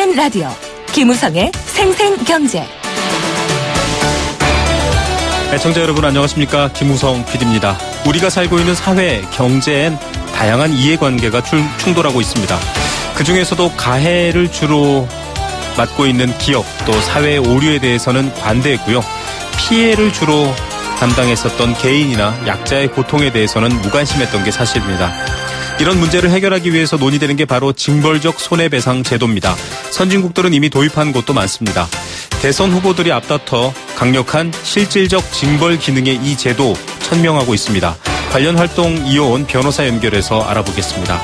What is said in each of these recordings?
YTN 라디오 김우성의 생생경제. 애청자 여러분 안녕하십니까? 김우성 PD입니다. 우리가 살고 있는 사회, 경제엔 다양한 이해관계가 충돌하고 있습니다. 그중에서도 가해를 주로 맡고 있는 기업 또 사회의 오류에 대해서는 관대했고요. 피해를 주로 담당했었던 개인이나 약자의 고통에 대해서는 무관심했던 게 사실입니다. 이런 문제를 해결하기 위해서 논의되는 게 바로 징벌적 손해배상 제도입니다. 선진국들은 이미 도입한 곳도 많습니다. 대선 후보들이 앞다퉈 강력한 실질적 징벌 기능의 이 제도 천명하고 있습니다. 관련 활동 이어온 변호사 연결해서 알아보겠습니다.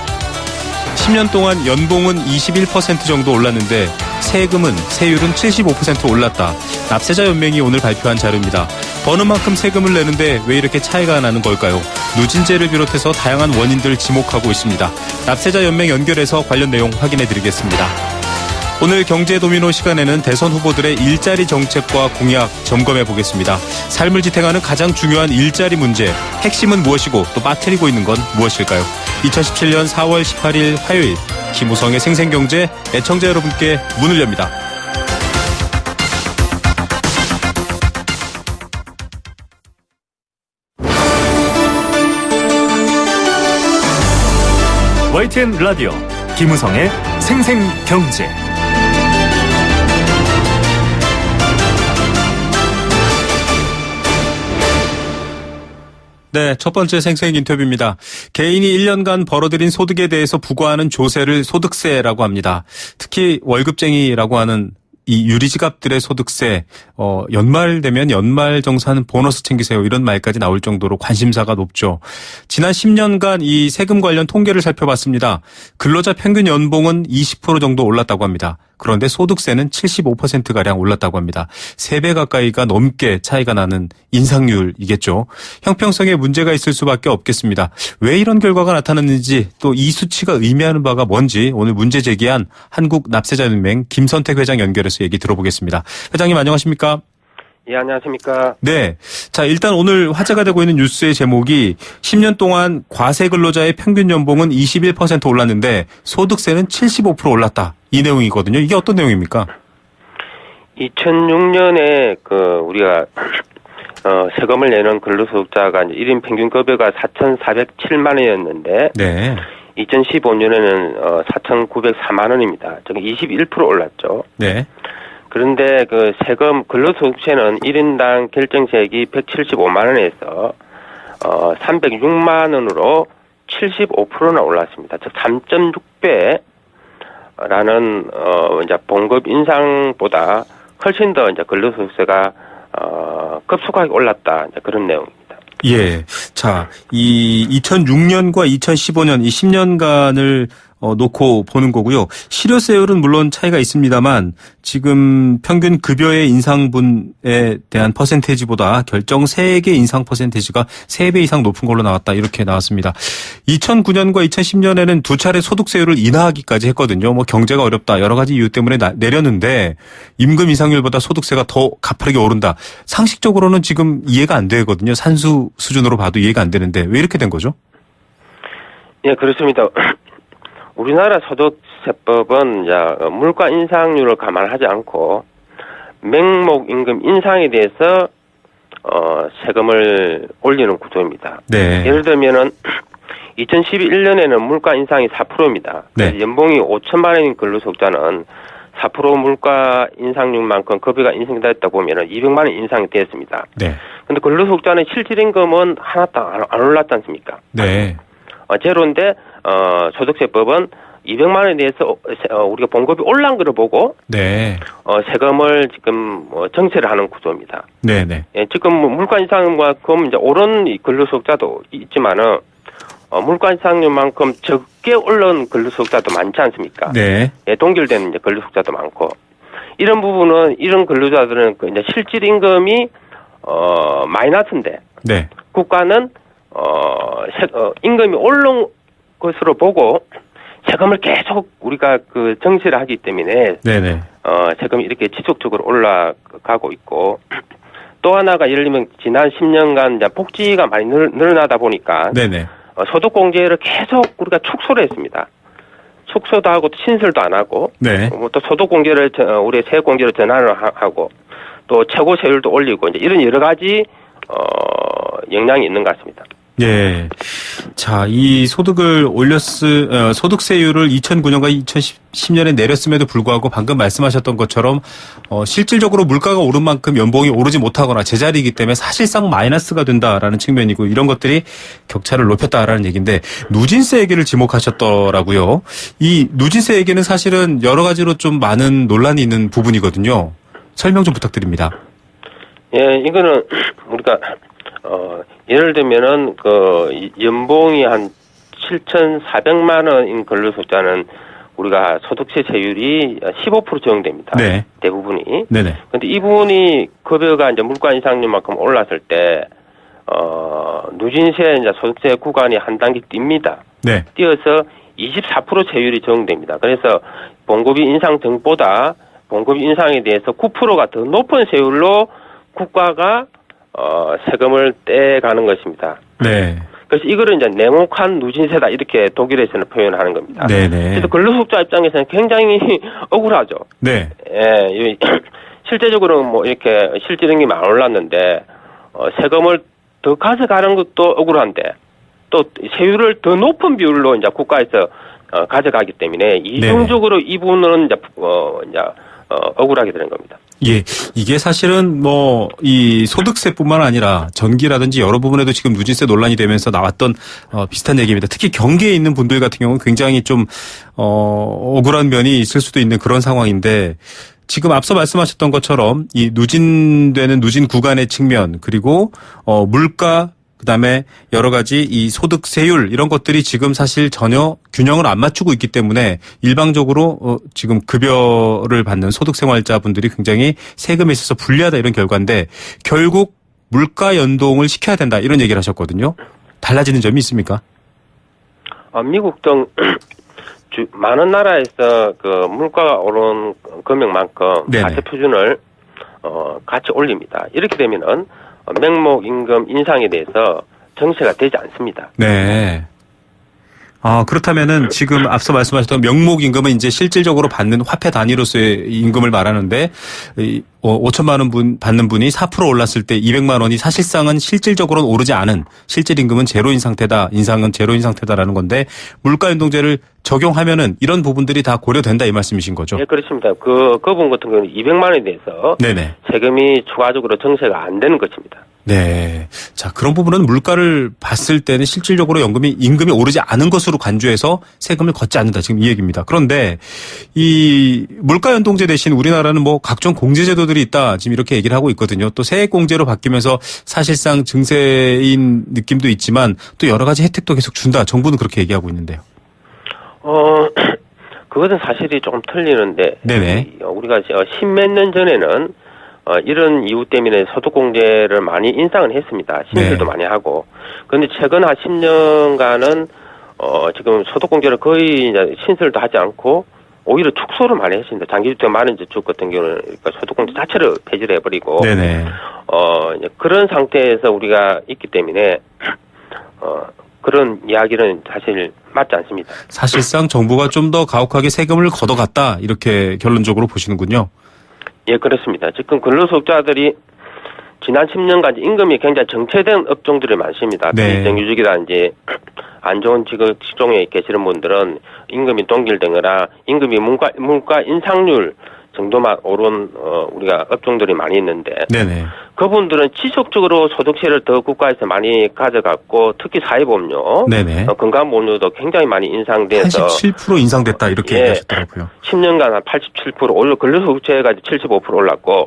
10년 동안 연봉은 21% 정도 올랐는데 세율은 75% 올랐다. 납세자 연맹이 오늘 발표한 자료입니다. 버는 만큼 세금을 내는데 왜 이렇게 차이가 나는 걸까요? 누진제를 비롯해서 다양한 원인들을 지목하고 있습니다. 납세자 연맹 연결해서 관련 내용 확인해 드리겠습니다. 오늘 경제 도미노 시간에는 대선 후보들의 일자리 정책과 공약 점검해 보겠습니다. 삶을 지탱하는 가장 중요한 일자리 문제, 핵심은 무엇이고 또 빠뜨리고 있는 건 무엇일까요? 2017년 4월 18일 화요일 김우성의 생생경제 애청자 여러분께 문을 엽니다. YTN 라디오 김우성의 생생경제. 네, 첫 번째 생생 인터뷰입니다. 개인이 1년간 벌어들인 소득에 대해서 부과하는 조세를 소득세라고 합니다. 특히 월급쟁이라고 하는 이 유리지갑들의 소득세, 연말 되면 연말정산 보너스 챙기세요 이런 말까지 나올 정도로 관심사가 높죠. 지난 10년간 이 세금 관련 통계를 살펴봤습니다. 근로자 평균 연봉은 20% 정도 올랐다고 합니다. 그런데 소득세는 75%가량 올랐다고 합니다. 3배 가까이가 넘게 차이가 나는 인상률이겠죠. 형평성에 문제가 있을 수밖에 없겠습니다. 왜 이런 결과가 나타났는지 또 이 수치가 의미하는 바가 뭔지 오늘 문제 제기한 한국납세자연맹 김선택 회장 연결해서 얘기 들어보겠습니다. 회장님 안녕하십니까? 예, 안녕하십니까? 네. 자, 일단 오늘 화제가 되고 있는 뉴스의 제목이 10년 동안 과세 근로자의 평균 연봉은 21% 올랐는데 소득세는 75% 올랐다. 이 내용이거든요. 이게 어떤 내용입니까? 2006년에 우리가 세금을 내는 근로소득자가 1인 평균 급여가 4,407만 원이었는데 네. 2015년에는 4,904만 원입니다. 즉 21% 올랐죠. 네. 그런데 세금 근로소득세는 1인당 결정세액이 175만 원에서 306만 원으로 75%나 올랐습니다. 즉 3.6배라는 이제 봉급 인상보다 훨씬 더 이제 근로소득세가 급속하게 올랐다. 이제 그런 내용입니다. 예. 자, 이 2006년과 2015년 이 10년간을 놓고 보는 거고요. 실효세율은 물론 차이가 있습니다만 지금 평균 급여의 인상분에 대한 퍼센테이지보다 결정세액의 인상 퍼센테이지가 3배 이상 높은 걸로 나왔다. 이렇게 나왔습니다. 2009년과 2010년에는 두 차례 소득세율을 인하하기까지 했거든요. 뭐 경제가 어렵다. 여러 가지 이유 때문에 내렸는데 임금 인상률보다 소득세가 더 가파르게 오른다. 상식적으로는 지금 이해가 안 되거든요. 산수 수준으로 봐도 이해가 안 되는데 왜 이렇게 된 거죠? 예, 그렇습니다. 우리나라 소득세법은 물가 인상률을 감안하지 않고 명목 임금 인상에 대해서 세금을 올리는 구조입니다. 네. 예를 들면은 2011년에는 물가 인상이 4%입니다. 네. 연봉이 5천만 원인 근로소득자는 4% 물가 인상률만큼 급여가 인상됐다 보면은 200만 원 인상이 됐습니다. 네. 근데 근로소득자는 실질임금은 하나도 안 올랐지 않습니까? 네. 제로인데 소득세법은 200만 원에 대해서 우리가 봉급이 올라간 걸 보고 네. 세금을 지금 정체를 하는 구조입니다. 네네. 예, 지금 물가 인상만큼 이제 오른 근로소득자도 있지만은 물가 인상률만큼 적게 오른 근로소득자도 많지 않습니까? 네. 예, 동결되는 이제 근로소득자도 많고 이런 부분은 이런 근로자들은 이제 실질 임금이 마이너스인데 네. 국가는 임금이 오른 것으로 보고 세금을 계속 우리가 정시를 하기 때문에 네네. 세금이 이렇게 지속적으로 올라가고 있고 또 하나가 예를 들면 지난 10년간 이제 복지가 많이 늘어나다 보니까 네네. 소득공제를 계속 우리가 축소를 했습니다. 축소도 하고 신설도 안 하고 네. 또 소득 공제를 우리 세액 공제를 전환을 하고 또 최고 세율도 올리고 이제 이런 여러 가지 영향이 있는 것 같습니다. 예. 자, 이 소득을 소득세율을 2009년과 2010년에 내렸음에도 불구하고 방금 말씀하셨던 것처럼 실질적으로 물가가 오른 만큼 연봉이 오르지 못하거나 제자리이기 때문에 사실상 마이너스가 된다라는 측면이고 이런 것들이 격차를 높였다라는 얘기인데 누진세 얘기를 지목하셨더라고요. 이 누진세 얘기는 사실은 여러 가지로 좀 많은 논란이 있는 부분이거든요. 설명 좀 부탁드립니다. 예, 이거는 우리가 예를 들면은 연봉이 한 7,400만 원인 근로소득자는 우리가 소득세 세율이 15% 적용됩니다. 네. 대부분이. 네네. 근데 이 부분이 급여가 이제 물가 인상률만큼 올랐을 때 누진세 이제 소득세 구간이 한 단계 뜁니다. 네. 뛰어서 24% 세율이 적용됩니다. 그래서 봉급이 인상 등보다 봉급 인상에 대해서 9%가 더 높은 세율로 국가가 세금을 떼가는 것입니다. 네. 그래서 이거를 이제 냉혹한 누진세다 이렇게 독일에서는 표현하는 겁니다. 네네. 그래서 근로소득자 입장에서는 굉장히 억울하죠. 네. 예, 실제적으로 뭐 이렇게 실질임금이 안 올랐는데 세금을 더 가져가는 것도 억울한데 또 세율을 더 높은 비율로 이제 국가에서 가져가기 때문에 이중적으로 이 부분은 이제 억울하게 되는 겁니다. 예, 이게 사실은 이 소득세뿐만 아니라 전기라든지 여러 부분에도 지금 누진세 논란이 되면서 나왔던 비슷한 얘기입니다. 특히 경기에 있는 분들 같은 경우는 굉장히 좀 억울한 면이 있을 수도 있는 그런 상황인데 지금 앞서 말씀하셨던 것처럼 이 누진되는 누진 구간의 측면 그리고 물가 그다음에 여러 가지 이 소득세율 이런 것들이 지금 사실 전혀 균형을 안 맞추고 있기 때문에 일방적으로 지금 급여를 받는 소득생활자분들이 굉장히 세금에 있어서 불리하다 이런 결과인데 결국 물가 연동을 시켜야 된다 이런 얘기를 하셨거든요. 달라지는 점이 있습니까? 미국 등 많은 나라에서 물가가 오른 금액만큼 가계 표준을 같이 올립니다. 이렇게 되면은 명목 임금 인상에 대해서 정체가 되지 않습니다. 네. 그렇다면은 지금 앞서 말씀하셨던 명목 임금은 이제 실질적으로 받는 화폐 단위로서의 임금을 말하는데 5천만 원 받는 분이 4% 올랐을 때 200만 원이 사실상은 실질적으로는 오르지 않은 실질 임금은 제로인 상태다. 인상은 제로인 상태다라는 건데 물가 연동제를 적용하면은 이런 부분들이 다 고려된다 이 말씀이신 거죠? 네, 그렇습니다. 그 부분 같은 경우는 200만 원에 대해서 네네. 세금이 추가적으로 정체가 안 되는 것입니다. 네. 자, 그런 부분은 물가를 봤을 때는 실질적으로 임금이 오르지 않은 것으로 간주해서 세금을 걷지 않는다. 지금 이 얘기입니다. 그런데 이 물가 연동제 대신 우리나라는 각종 공제제도들이 있다. 지금 이렇게 얘기를 하고 있거든요. 또 세액 공제로 바뀌면서 사실상 증세인 느낌도 있지만 또 여러 가지 혜택도 계속 준다. 정부는 그렇게 얘기하고 있는데요. 그것은 사실이 조금 틀리는데. 네네. 우리가 십몇 년 전에는 이런 이유 때문에 소득공제를 많이 인상을 했습니다. 신설도 많이 하고. 그런데 최근 한 10년간은 지금 소득공제를 거의 이제 신설도 하지 않고 오히려 축소를 많이 했습니다. 장기주택 만원저축 같은 경우는 그러니까 소득공제 자체를 폐지를 해버리고. 네네. 이제 그런 상태에서 우리가 있기 때문에 그런 이야기는 사실 맞지 않습니다. 사실상 정부가 좀 더 가혹하게 세금을 걷어갔다 이렇게 결론적으로 보시는군요. 예, 그렇습니다. 지금 근로소득자들이 지난 10년간 임금이 굉장히 정체된 업종들이 많습니다. 비정규직이라든지 안 좋은 직종에 계시는 분들은 임금이 동결되거나 임금이 물가 인상률 정도만 오른 우리가 업종들이 많이 있는데 네네. 그분들은 지속적으로 소득세를 더 국가에서 많이 가져갔고 특히 사회보험료, 건강보험료도 굉장히 많이 인상돼서 87% 인상됐다 이렇게 얘기하셨더라고요. 10년간 한 87% 오히려 근로소득세가 75% 올랐고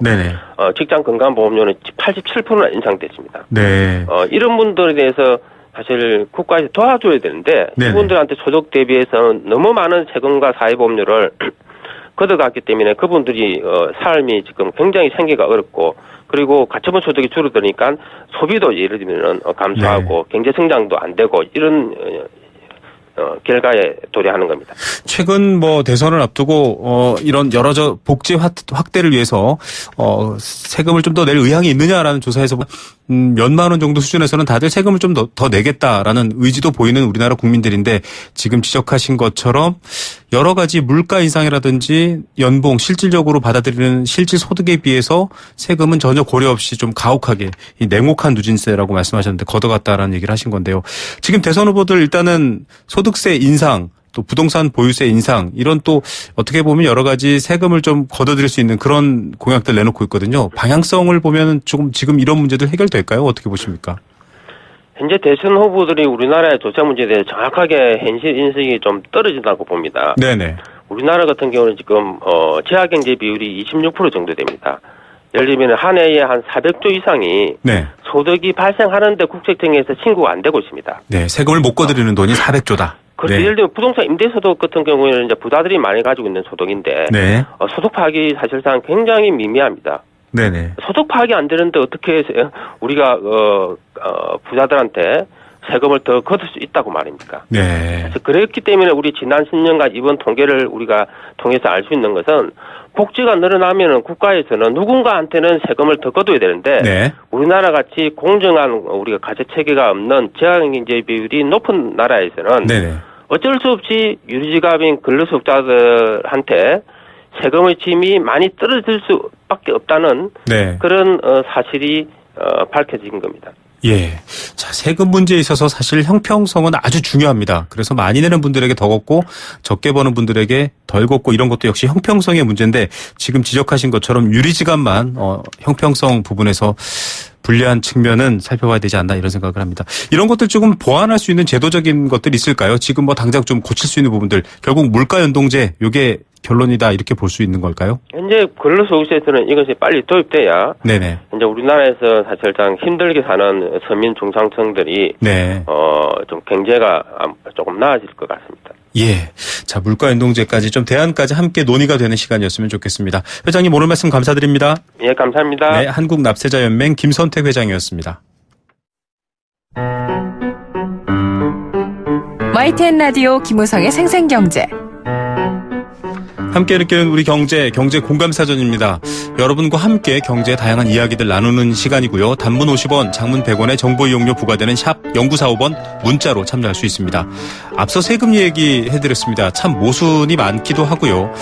직장 건강보험료는 87%나 인상됐습니다. 네. 이런 분들에 대해서 사실 국가에서 도와줘야 되는데 이분들한테 소득 대비해서 너무 많은 세금과 사회보험료를 걷어갔기 때문에 그분들이 삶이 지금 굉장히 생기가 어렵고 그리고 가처분 소득이 줄어드니까 소비도 예를 들면 감소하고 경제 성장도 안 되고 이런 결과에 도래하는 겁니다. 최근 뭐 대선을 앞두고 이런 여러 복지 확대를 위해서 세금을 좀 더 낼 의향이 있느냐라는 조사에서 몇만 원 정도 수준에서는 다들 세금을 좀 더 내겠다라는 의지도 보이는 우리나라 국민들인데 지금 지적하신 것처럼 여러 가지 물가 인상이라든지 연봉 실질적으로 받아들이는 실질 소득에 비해서 세금은 전혀 고려 없이 좀 가혹하게 이 냉혹한 누진세라고 말씀하셨는데 걷어갔다라는 얘기를 하신 건데요. 지금 대선 후보들 일단은 소득세 인상 또 부동산 보유세 인상 이런 또 어떻게 보면 여러 가지 세금을 좀 걷어들일 수 있는 그런 공약들 내놓고 있거든요. 방향성을 보면 조금 지금 이런 문제들 해결될까요? 어떻게 보십니까? 현재 대선 후보들이 우리나라의 조세 문제에 대해 정확하게 현실 인식이 좀 떨어진다고 봅니다. 네네. 우리나라 같은 경우는 지금 지하경제 비율이 26% 정도 됩니다. 예를 들면 한 해에 한 400조 이상이 네. 소득이 발생하는데 국세청에서 신고가 안 되고 있습니다. 네, 세금을 못 걷어들이는 돈이 400조다. 그렇죠. 네. 예를 들면 부동산 임대소득 같은 경우에는 이제 부자들이 많이 가지고 있는 소득인데 네. 소득 파악이 사실상 굉장히 미미합니다. 네네. 소득 파악이 안 되는데 어떻게 우리가 부자들한테 세금을 더 걷을 수 있다고 말입니까? 네. 그래서 그렇기 때문에 우리 지난 10년간 이번 통계를 우리가 통해서 알 수 있는 것은 복지가 늘어나면은 국가에서는 누군가한테는 세금을 더 걷어야 되는데 네. 우리나라 같이 공정한 우리가 가세 체계가 없는 지하경제 비율이 높은 나라에서는 네네. 어쩔 수 없이 유리지갑인 근로소득자들한테 세금의 짐이 많이 떨어질 수밖에 없다는 네. 그런 사실이 밝혀진 겁니다. 예. 자, 세금 문제에 있어서 사실 형평성은 아주 중요합니다. 그래서 많이 내는 분들에게 더 걷고 적게 버는 분들에게 덜 걷고 이런 것도 역시 형평성의 문제인데 지금 지적하신 것처럼 유리지갑만 형평성 부분에서 불리한 측면은 살펴봐야 되지 않나 이런 생각을 합니다. 이런 것들 조금 보완할 수 있는 제도적인 것들 있을까요? 지금 뭐 당장 좀 고칠 수 있는 부분들 결국 물가연동제 요게 결론이다 이렇게 볼 수 있는 걸까요? 현재 근로소득세에서는 이것이 빨리 도입돼야 네네. 이제 우리나라에서 사실상 힘들게 사는 서민 중상층들이 네. 좀 경제가 조금 나아질 것 같습니다. 예. 자, 물가연동제까지 좀 대안까지 함께 논의가 되는 시간이었으면 좋겠습니다. 회장님 오늘 말씀 감사드립니다. 예, 감사합니다. 네, 한국납세자연맹 김선택 회장이었습니다. YTN 라디오 김우성의 생생경제. 함께 느끼는 우리 경제 공감사전입니다. 여러분과 함께 경제의 다양한 이야기들 나누는 시간이고요. 단문 50원, 장문 100원의 정보 이용료 부과되는 샵 0945번 문자로 참여할 수 있습니다. 앞서 세금 얘기해드렸습니다. 참 모순이 많기도 하고요.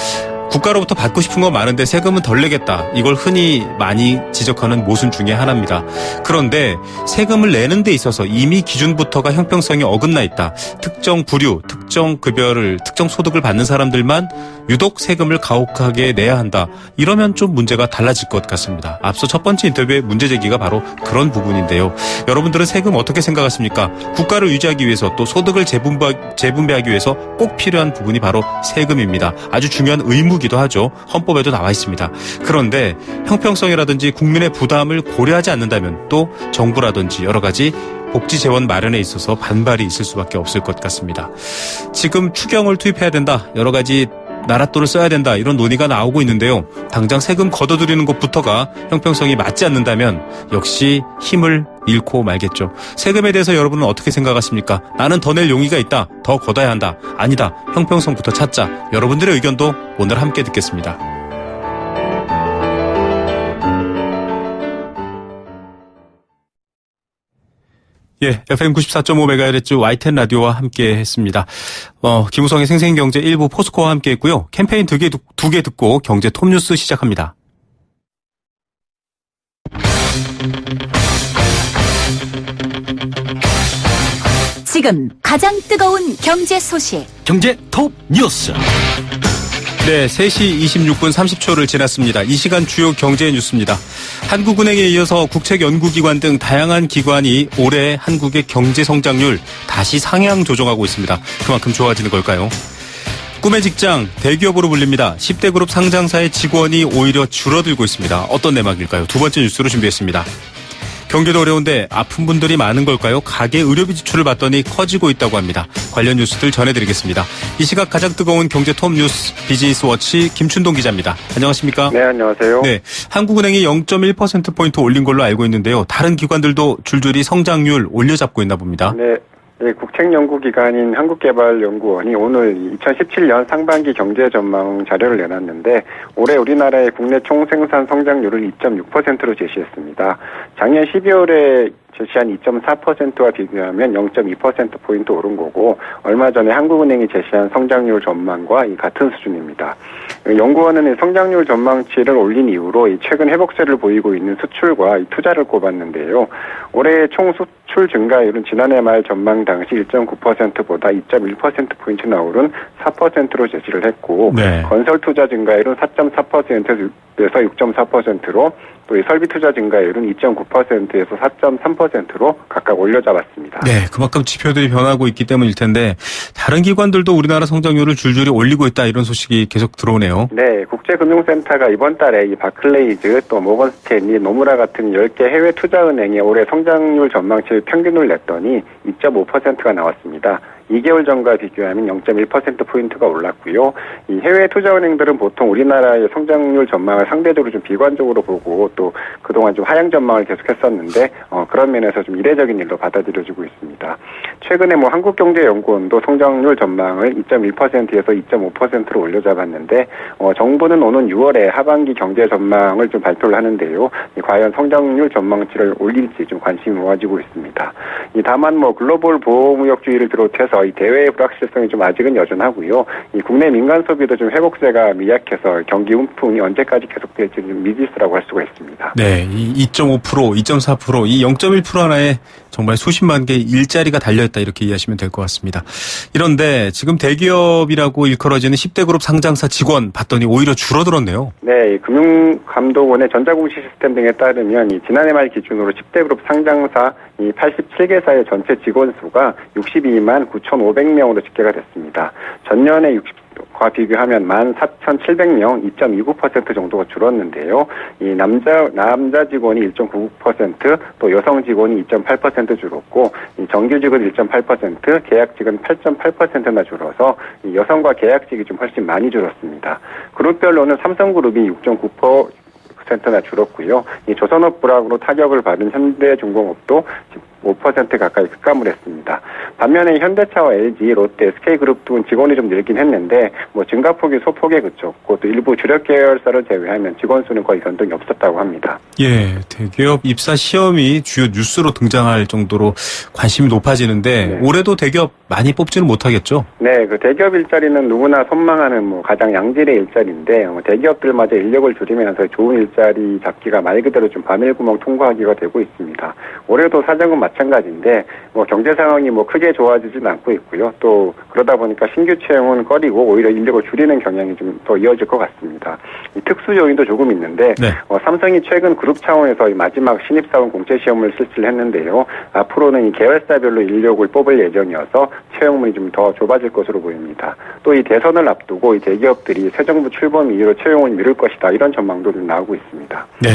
국가로부터 받고 싶은 건 많은데 세금은 덜 내겠다. 이걸 흔히 많이 지적하는 모순 중에 하나입니다. 그런데 세금을 내는 데 있어서 이미 기준부터가 형평성이 어긋나 있다. 특정 부류, 특정 급여를, 특정 소득을 받는 사람들만 유독 세금을 가혹하게 내야 한다. 이러면 좀 문제가 달라질 것 같습니다. 앞서 첫 번째 인터뷰의 문제 제기가 바로 그런 부분인데요. 여러분들은 세금 어떻게 생각하십니까? 국가를 유지하기 위해서 또 소득을 재분배하기 위해서 꼭 필요한 부분이 바로 세금입니다. 아주 중요한 의무기도 하죠. 헌법에도 나와 있습니다. 그런데 형평성이라든지 국민의 부담을 고려하지 않는다면 또 정부라든지 여러 가지 복지 재원 마련에 있어서 반발이 있을 수밖에 없을 것 같습니다. 지금 추경을 투입해야 된다. 여러 가지 나라 돈을 써야 된다. 이런 논의가 나오고 있는데요. 당장 세금 걷어들이는 것부터가 형평성이 맞지 않는다면 역시 힘을 잃고 말겠죠. 세금에 대해서 여러분은 어떻게 생각하십니까? 나는 더 낼 용의가 있다. 더 걷어야 한다. 아니다. 형평성부터 찾자. 여러분들의 의견도 오늘 함께 듣겠습니다. 예, FM 94.5MHz YTN 라디오와 함께 했습니다. 김우성의 생생경제 1부 포스코와 함께 했고요. 캠페인 두 개 듣고 경제 톱뉴스 시작합니다. 지금 가장 뜨거운 경제 소식. 경제 톱 뉴스. 네, 3시 26분 30초를 지났습니다. 이 시간 주요 경제 뉴스입니다. 한국은행에 이어서 국책연구기관 등 다양한 기관이 올해 한국의 경제 성장률 다시 상향 조정하고 있습니다. 그만큼 좋아지는 걸까요? 꿈의 직장, 대기업으로 불립니다. 10대 그룹 상장사의 직원이 오히려 줄어들고 있습니다. 어떤 내막일까요? 두 번째 뉴스로 준비했습니다. 경기도 어려운데 아픈 분들이 많은 걸까요? 가계 의료비 지출을 봤더니 커지고 있다고 합니다. 관련 뉴스들 전해드리겠습니다. 이 시각 가장 뜨거운 경제 톱 뉴스 비즈니스워치 김춘동 기자입니다. 안녕하십니까? 네, 안녕하세요. 네, 한국은행이 0.1%포인트 올린 걸로 알고 있는데요. 다른 기관들도 줄줄이 성장률 올려잡고 있나 봅니다. 네, 네, 국책연구기관인 한국개발연구원이 오늘 2017년 상반기 경제 전망 자료를 내놨는데 올해 우리나라의 국내 총생산 성장률을 2.6%로 제시했습니다. 작년 12월에 제시한 2.4%와 비교하면 0.2%포인트 오른 거고 얼마 전에 한국은행이 제시한 성장률 전망과 같은 수준입니다. 연구원은 성장률 전망치를 올린 이후로 최근 회복세를 보이고 있는 수출과 투자를 꼽았는데요. 올해 총 수출 증가율은 지난해 말 전망 당시 1.9%보다 2.1%포인트나 오른 4%로 제시를 했고 네. 건설 투자 증가율은 4.4%에서 6.4%로 또 설비 투자 증가율은 2.9%에서 4.3%로 각각 올려잡았습니다. 네, 그만큼 지표들이 변하고 있기 때문일 텐데 다른 기관들도 우리나라 성장률을 줄줄이 올리고 있다 이런 소식이 계속 들어오네요. 네, 국제금융센터가 이번 달에 이 바클레이즈 또 모건 스탠리, 노무라 같은 10개 해외 투자은행이 올해 성장률 전망치 평균을 냈더니 2.5%가 나왔습니다. 2개월 전과 비교하면 0.1%포인트가 올랐고요. 이 해외 투자은행들은 보통 우리나라의 성장률 전망을 상대적으로 좀 비관적으로 보고 또 그동안 좀 하향 전망을 계속했었는데 그런 면에서 좀 이례적인 일로 받아들여지고 있습니다. 최근에 한국경제연구원도 성장률 전망을 2.1%에서 2.5%로 올려잡았는데 정부는 오는 6월에 하반기 경제 전망을 좀 발표를 하는데요. 과연 성장률 전망치를 올릴지 좀 관심이 모아지고 있습니다. 다만 글로벌 보호무역주의를 비롯해서 이 대외의 불확실성이 좀 아직은 여전하고요. 이 국내 민간 소비도 좀 회복세가 미약해서 경기 훈풍이 언제까지 계속될지 좀 미지수라고 할 수가 있습니다. 네, 이 2.5%, 2.4%, 이 0.1% 하나에 정말 수십만 개의 일자리가 달려있다 이렇게 이해하시면 될 것 같습니다. 이런데 지금 대기업이라고 일컬어지는 10대 그룹 상장사 직원 봤더니 오히려 줄어들었네요. 네, 금융감독원의 전자공시 시스템 등에 따르면 지난해 말 기준으로 10대 그룹 상장사 87개사의 전체 직원 수가 62만 9,500명으로 집계가 됐습니다. 전년에 60과 비교하면 14,700명, 2.29% 정도가 줄었는데요. 이 남자 직원이 1.99%, 또 여성 직원이 2.8% 줄었고, 이 정규직은 1.8%, 계약직은 8.8%나 줄어서 이 여성과 계약직이 좀 훨씬 많이 줄었습니다. 그룹별로는 삼성그룹이 6.9%나 줄었고요. 이 조선업 불황으로 타격을 받은 현대중공업도 5% 가까이 급감을 했습니다. 반면에 현대차와 LG, 롯데, SK그룹 등 직원이 좀 늘긴 했는데 증가폭이 소폭에 그쳤고 또 일부 주력 계열사를 제외하면 직원 수는 거의 변동이 없었다고 합니다. 예, 대기업 입사 시험이 주요 뉴스로 등장할 정도로 관심이 높아지는데 네. 올해도 대기업 많이 뽑지는 못하겠죠? 네, 대기업 일자리는 누구나 선망하는 가장 양질의 일자리인데 대기업들마저 인력을 줄이면서 좋은 일자리 잡기가 말 그대로 좀 바늘구멍 통과하기가 되고 있습니다. 올해도 사정은 마찬가지인데 경제 상황이 크게 좋아지진 않고 있고요. 또 그러다 보니까 신규 채용은 꺼리고 오히려 인력을 줄이는 경향이 좀 더 이어질 것 같습니다. 이 특수 요인도 조금 있는데 네. 삼성이 최근 그룹 차원에서 마지막 신입사원 공채 시험을 실시를 했는데요. 앞으로는 이 계열사별로 인력을 뽑을 예정이어서 채용문이 좀 더 좁아질 것으로 보입니다. 또 이 대선을 앞두고 이 대기업들이 새 정부 출범 이후로 채용을 미룰 것이다 이런 전망도 좀 나오고 있습니다. 네.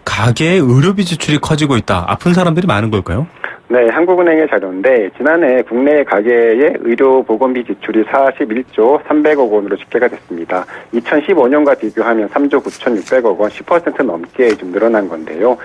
가계의 의료비 지출이 커지고 있다. 아픈 사람들이 많은 걸까요? 네, 한국은행의 자료인데 지난해 국내 가계의 의료보건비 지출이 41조 300억 원으로 집계가 됐습니다. 2015년과 비교하면 3조 9,600억 원, 10% 넘게 좀 늘어난 건데요.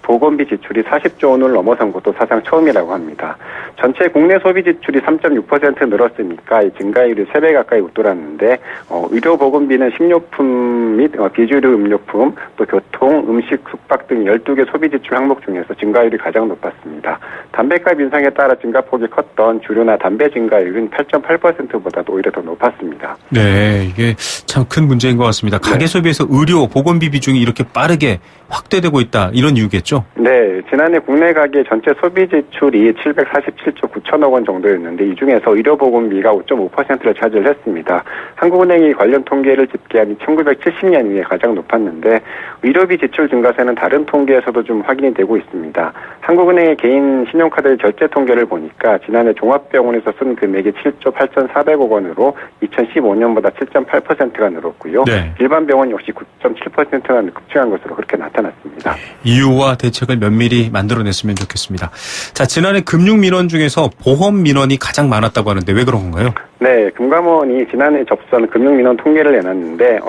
보건비 지출이 40조 원을 넘어선 것도 사상 처음이라고 합니다. 전체 국내 소비 지출이 3.6% 늘었으니까 이 증가율이 3배 가까이 웃돌았는데 의료보건비는 식료품 및 비주류 음료품, 또 교통, 음식, 숙박 등 12개 소비 지출 항목 중에서 증가율이 가장 높았습니다. 담배값 인상에 따라 증가폭이 컸던 주류나 담배 증가율은 8.8%보다도 오히려 더 높았습니다. 네, 이게 참 큰 문제인 것 같습니다. 가계 소비에서 의료, 보건비 비중이 이렇게 빠르게 확대되고 있다. 이런 이유겠죠? 네, 지난해 국내 가계 전체 소비 지출이 747조 9천억 원 정도였는데 이 중에서 의료보건비가 5.5%를 차지했습니다. 한국은행이 관련 통계를 집계한 1970년 이후에 가장 높았는데 의료비 지출 증가세는 다른 통계에서도 좀 확인이 되고 있습니다. 한국은행의 개인 신용카드 결제 통계를 보니까 지난해 종합병원에서 쓴 금액이 7조 8,400억 원으로 2015년보다 7.8%가 늘었고요. 네. 일반 병원 역시 9.7%가 급증한 것으로 그렇게 나타났습니다. 이유와 대책을 면밀히 만들어냈으면 좋겠습니다. 자, 지난해 금융민원 중에서 보험민원이 가장 많았다고 하는데 왜 그런 건가요? 네, 금감원이 지난해 접수한 금융민원 통계를 내놨는데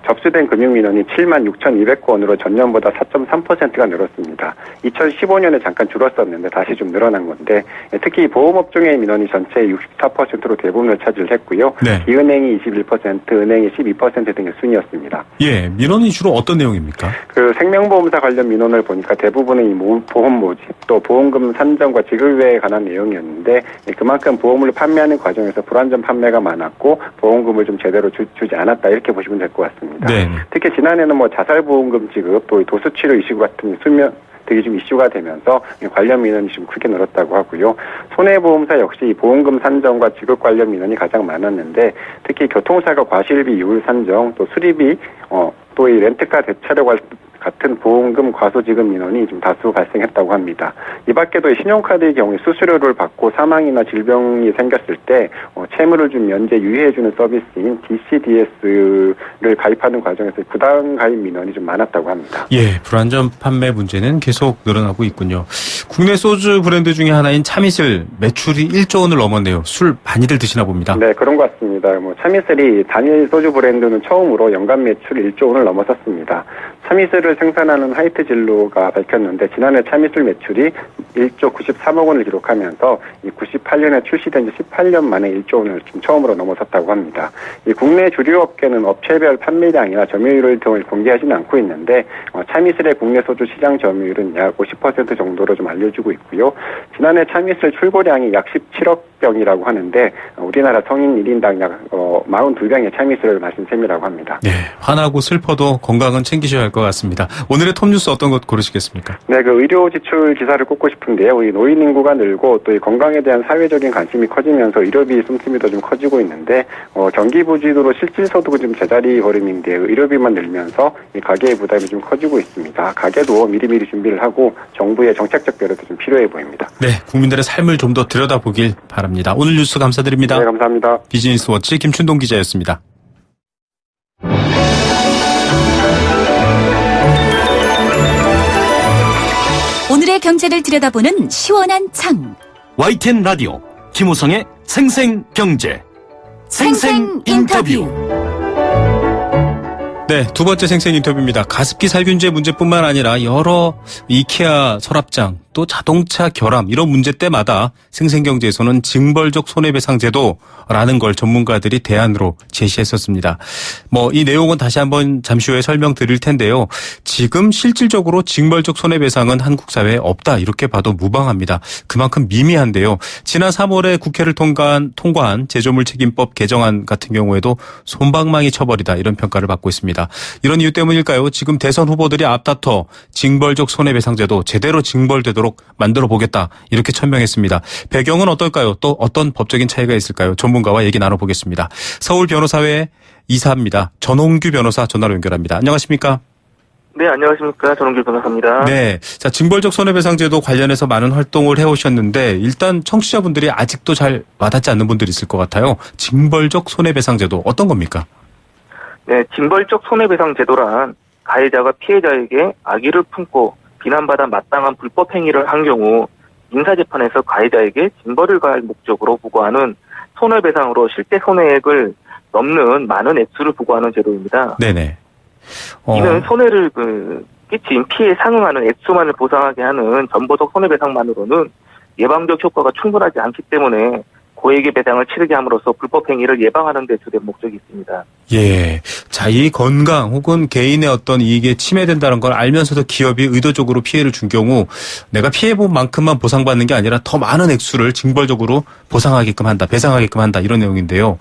접수된 금융민원이 76,200건으로 전년보다 4.3%가 늘었습니다. 2015년에 잠깐 줄었었는데 다시 좀 늘어난 건데 특히 보험업종의 민원이 전체의 64%로 대부분을 차지를 했고요. 네. 비은행이 21%, 은행이 12% 등의 순이었습니다. 예, 민원이 주로 어떤 내용입니까? 그 생명보험사 관련 민원을 보니까 대부분은 이 보험 모집, 또 보험금 산정과 지급에 관한 내용이었는데 그만큼 보험을 판매하는 과정에서 불완전 판매가 많았고 보험금을 좀 제대로 주지 않았다 이렇게 보시면 될 것 같습니다. 네. 특히 지난해는 뭐 자살보험금 지급, 또 도수치료 이슈 같은 수면 되게 좀 이슈가 되면서 관련 민원이 좀 크게 늘었다고 하고요. 손해보험사 역시 보험금 산정과 지급 관련 민원이 가장 많았는데 특히 교통사고 과실비 이율 산정, 또 수리비, 또 이 렌트카 대차료 같은 보험금 과소 지급 민원이 좀 다수 발생했다고 합니다. 이 밖에도 신용카드의 경우에 수수료를 받고 사망이나 질병이 생겼을 때 채무를 좀 면제 유예해주는 서비스인 DCDS를 가입하는 과정에서 부당 가입 민원이 좀 많았다고 합니다. 예, 불완전 판매 문제는 계속 늘어나고 있군요. 국내 소주 브랜드 중에 하나인 참이슬 매출이 1조 원을 넘었네요. 술 많이들 드시나 봅니다. 네, 그런 것 같습니다. 참이슬이 단일 소주 브랜드는 처음으로 연간 매출 1조 원을 넘어섰습니다. 참이슬을 생산하는 하이트 진로가 밝혔는데 지난해 참이슬 매출이 1조 93억 원을 기록하면서 98년에 출시된 지 18년 만에 1조 원을 지금 처음으로 넘어섰다고 합니다. 이 국내 주류 업계는 업체별 판매량이나 점유율 등을 공개하지는 않고 있는데 참이슬의 국내 소주 시장 점유율은 약 50% 정도로 좀 알려지고 있고요. 지난해 참이슬 출고량이 약 17억 병이라고 하는데 우리나라 성인 1인당 약 42병의 참이슬을 마신 셈이라고 합니다. 네, 화나고 슬퍼도 건강은 챙기셔야 할 것 같습니다. 오늘의 톱뉴스 어떤 것 고르시겠습니까? 네, 그 의료 지출 기사를 꼽고 싶은데요. 우리 노인 인구가 늘고 또 이 건강에 대한 사회적인 관심이 커지면서 의료비 씀씀이도 좀 커지고 있는데 경기 부진으로 실질 소득은 좀 제자리 걸음인데 의료비만 늘면서 이 가계의 부담이 좀 커지고 있습니다. 가계도 미리미리 준비를 하고 정부의 정책적 배려도 좀 필요해 보입니다. 네, 국민들의 삶을 좀 더 들여다보길 바랍니다. 오늘 뉴스 감사드립니다. 네, 감사합니다. 비즈니스워치 김춘동 기자였습니다. 오늘의 경제를 들여다보는 시원한 창. YTN 라디오 김우성의 생생경제 생생 인터뷰. 네, 두 번째 생생 인터뷰입니다. 가습기 살균제 문제뿐만 아니라 여러 이케아 서랍장, 또 자동차 결함 이런 문제 때마다 생생경제에서는 징벌적 손해배상 제도라는 걸 전문가들이 대안으로 제시했었습니다. 이 내용은 다시 한번 잠시 후에 설명드릴 텐데요. 지금 실질적으로 징벌적 손해배상은 한국 사회에 없다 이렇게 봐도 무방합니다. 그만큼 미미한데요. 지난 3월에 국회를 통과한 제조물 책임법 개정안 같은 경우에도 솜방망이 처벌이다 이런 평가를 받고 있습니다. 이런 이유 때문일까요? 지금 대선 후보들이 앞다퉈 징벌적 손해배상 제도 제대로 징벌되도록 만들어 보겠다 이렇게 천명했습니다. 배경은 어떨까요? 또 어떤 법적인 차이가 있을까요? 전문가와 얘기 나눠보겠습니다. 서울 변호사회 이사입니다. 전홍규 변호사 전화로 연결합니다. 안녕하십니까? 네, 안녕하십니까. 전홍규 변호사입니다. 네, 자 징벌적 손해배상 제도 관련해서 많은 활동을 해오셨는데 일단 청취자분들이 아직도 잘 와닿지 않는 분들이 있을 것 같아요. 징벌적 손해배상 제도 어떤 겁니까? 네, 징벌적 손해배상 제도란 가해자가 피해자에게 악의를 품고 비난받아 마땅한 불법 행위를 한 경우 민사재판에서 가해자에게 징벌을 가할 목적으로 부과하는 손해배상으로 실제 손해액을 넘는 많은 액수를 부과하는 제도입니다. 네네. 이는 손해를 끼친 피해에 상응하는 액수만을 보상하게 하는 전보적 손해배상만으로는 예방적 효과가 충분하지 않기 때문에 고액의 배상을 치르게 함으로써 불법 행위를 예방하는 데 주된 목적이 있습니다. 예. 자기 건강 혹은 개인의 어떤 이익에 침해된다는 걸 알면서도 기업이 의도적으로 피해를 준 경우 내가 피해본 만큼만 보상받는 게 아니라 더 많은 액수를 징벌적으로 보상하게끔 한다, 배상하게끔 한다 이런 내용인데요.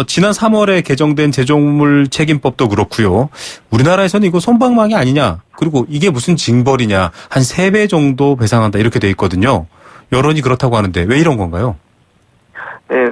지난 3월에 개정된 제조물 책임법도 그렇고요. 우리나라에서는 이거 솜방망이 아니냐, 그리고 이게 무슨 징벌이냐, 한 3배 정도 배상한다 이렇게 돼 있거든요. 여론이 그렇다고 하는데 왜 이런 건가요? 네,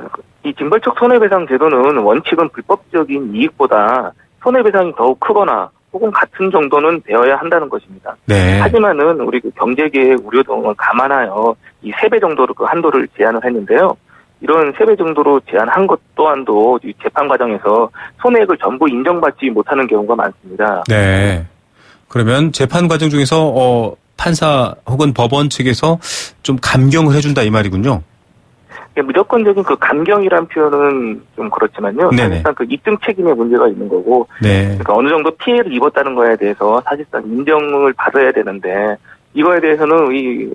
이 징벌적 손해배상 제도는 원칙은 불법적인 이익보다 손해배상이 더욱 크거나 혹은 같은 정도는 되어야 한다는 것입니다. 네. 하지만은 우리 경제계의 우려 등을 감안하여 이 3배 정도로 그 한도를 제한을 했는데요. 이런 3배 정도로 제한한 것 또한도 이 재판 과정에서 손해액을 전부 인정받지 못하는 경우가 많습니다. 네. 그러면 재판 과정 중에서 판사 혹은 법원 측에서 좀 감경을 해준다 이 말이군요. 무조건적인 그 감경이란 표현은 좀 그렇지만요. 네네. 사실상 그 입증 책임의 문제가 있는 거고, 네. 그러니까 어느 정도 피해를 입었다는 거에 대해서 사실상 인정을 받아야 되는데, 이거에 대해서는 이